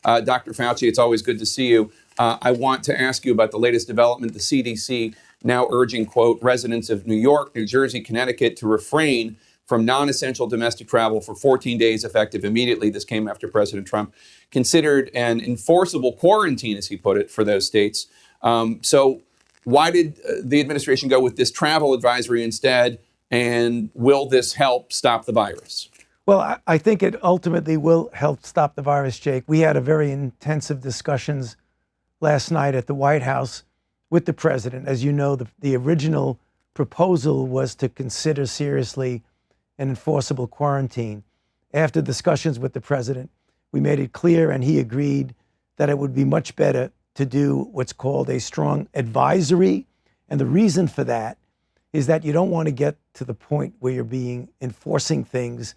Dr. Fauci, it's always good to see you. I want to ask you about the latest development. The CDC now urging, quote, residents of New York, New Jersey, Connecticut to refrain from non-essential domestic travel for 14 days effective immediately. This came after President Trump considered an enforceable quarantine, as he put it, for those states. So why did the administration go with this travel advisory instead? And will this help stop the virus? Well, I think it ultimately will help stop the virus, Jake. We had a very intensive discussions last night at the White House with the president. As you know, the original proposal was to consider seriously an enforceable quarantine. After discussions with the president, we made it clear, and he agreed, that it would be much better to do what's called a strong advisory. And the reason for that is that you don't want to get to the point where you're enforcing things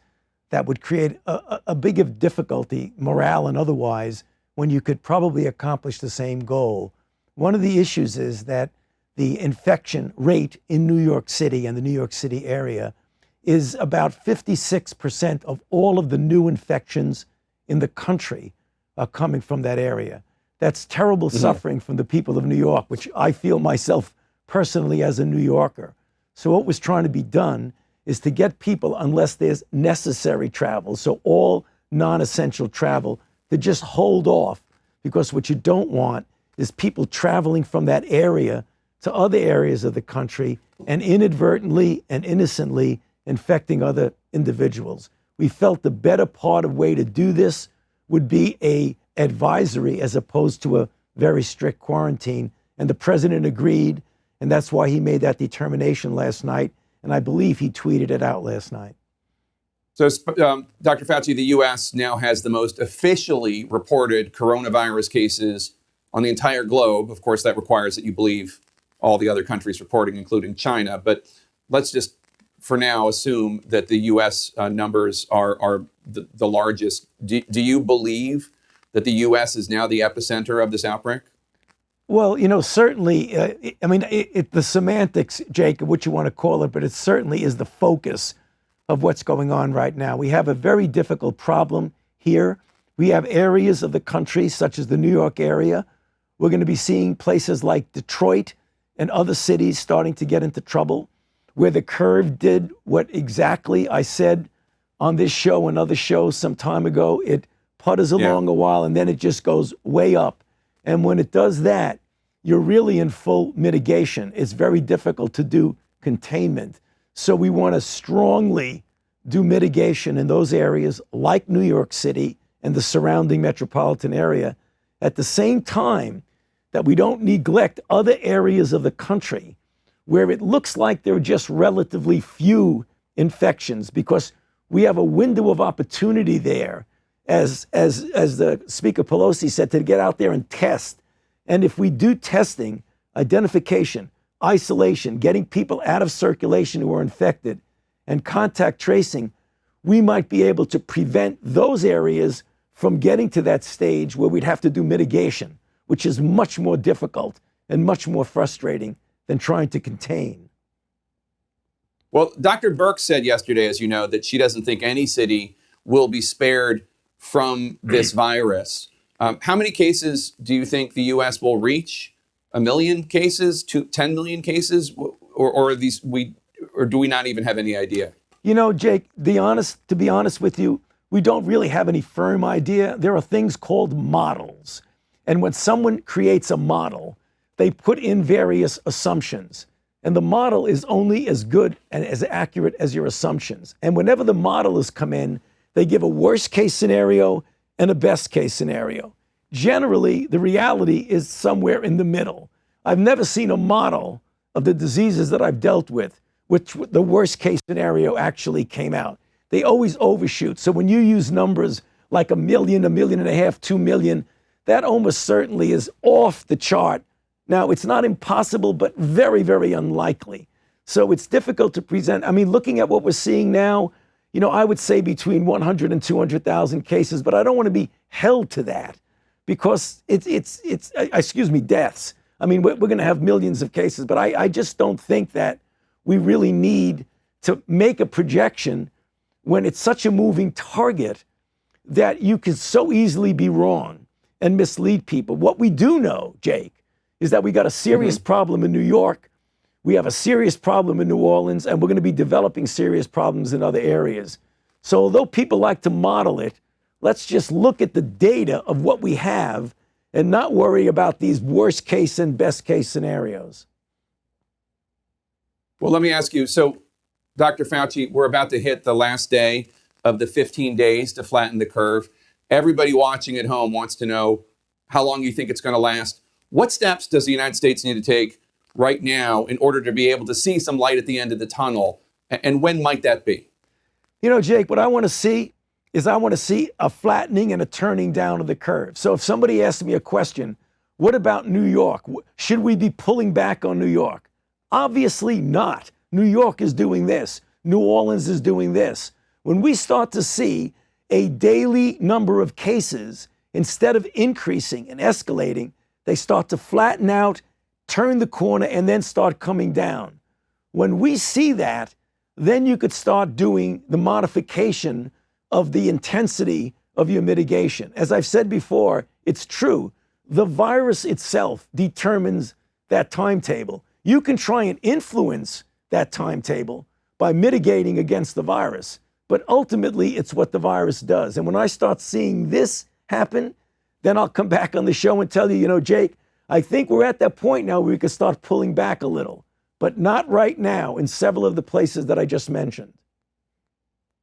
that would create a big of difficulty, morale and otherwise, when you could probably accomplish the same goal. One of the issues is that the infection rate in New York City and the New York City area is about 56% of all of the new infections in the country are coming from that area. That's terrible suffering from the people of New York, which I feel myself personally as a New Yorker. So what was trying to be done is to get people, unless there's necessary travel, so all non-essential travel, to just hold off, because what you don't want is people traveling from that area to other areas of the country and inadvertently and innocently infecting other individuals. We felt the better part of way to do this would be a advisory as opposed to a very strict quarantine. And the president agreed, and that's why he made that determination last night. And I believe he tweeted it out last night. So, Dr. Fauci, the U.S. now has the most officially reported coronavirus cases on the entire globe. Of course, that requires that you believe all the other countries reporting, including China. But let's just, for now, assume that the U.S. Numbers are the largest. Do you believe that the U.S. is now the epicenter of this outbreak? Well, certainly, the semantics, Jake, what you want to call it, but it certainly is the focus of what's going on right now. We have a very difficult problem here. We have areas of the country, such as the New York area. We're going to be seeing places like Detroit and other cities starting to get into trouble, where the curve did what exactly I said on this show and other shows some time ago. It putters along a while, and then it just goes way up. And when it does that, you're really in full mitigation. It's very difficult to do containment. So we want to strongly do mitigation in those areas like New York City and the surrounding metropolitan area, at the same time that we don't neglect other areas of the country where it looks like there are just relatively few infections, because we have a window of opportunity there, as the Speaker Pelosi said, to get out there and test. And if we do testing, identification, isolation, getting people out of circulation who are infected, and contact tracing, we might be able to prevent those areas from getting to that stage where we'd have to do mitigation, which is much more difficult and much more frustrating than trying to contain. Well, Dr. Birx said yesterday, as you know, that she doesn't think any city will be spared from this virus. How many cases do you think the U.S. will reach? 1 million cases, 10 million cases, or do we not even have any idea? Jake, to be honest with you, we don't really have any firm idea. There are things called models. And when someone creates a model, they put in various assumptions. And the model is only as good and as accurate as your assumptions. And whenever the model has come in, they give a worst case scenario and a best case scenario. Generally, the reality is somewhere in the middle. I've never seen a model of the diseases that I've dealt with, which the worst case scenario actually came out. They always overshoot. So when you use numbers like 1 million, 1.5 million, 2 million, that almost certainly is off the chart. Now, it's not impossible, but very, very unlikely. So it's difficult to present. I mean, looking at what we're seeing now, I would say between 100 and 200,000 cases, but I don't want to be held to that, because it's deaths. I mean, we're going to have millions of cases, but I just don't think that we really need to make a projection when it's such a moving target that you could so easily be wrong. and mislead people. What we do know, Jake, is that we got a serious problem in New York. We have a serious problem in New Orleans, and we're going to be developing serious problems in other areas. So although people like to model it, let's just look at the data of what we have and not worry about these worst case and best case scenarios. Well, let me ask you. So, Dr. Fauci, we're about to hit the last day of the 15 days to flatten the curve. Everybody watching at home wants to know how long you think it's going to last. What steps does the United States need to take right now in order to be able to see some light at the end of the tunnel? And when might that be? You know, Jake, what I want to see is I want to see a flattening and a turning down of the curve. So if somebody asks me a question, what about New York? Should we be pulling back on New York? Obviously not. New York is doing this. New Orleans is doing this. When we start to see a daily number of cases, instead of increasing and escalating, they start to flatten out, turn the corner, and then start coming down. When we see that, then you could start doing the modification of the intensity of your mitigation. As I've said before, it's true. The virus itself determines that timetable. You can try and influence that timetable by mitigating against the virus, but ultimately it's what the virus does. And when I start seeing this happen, then I'll come back on the show and tell you, you know, Jake, I think we're at that point now where we can start pulling back a little, but not right now in several of the places that I just mentioned.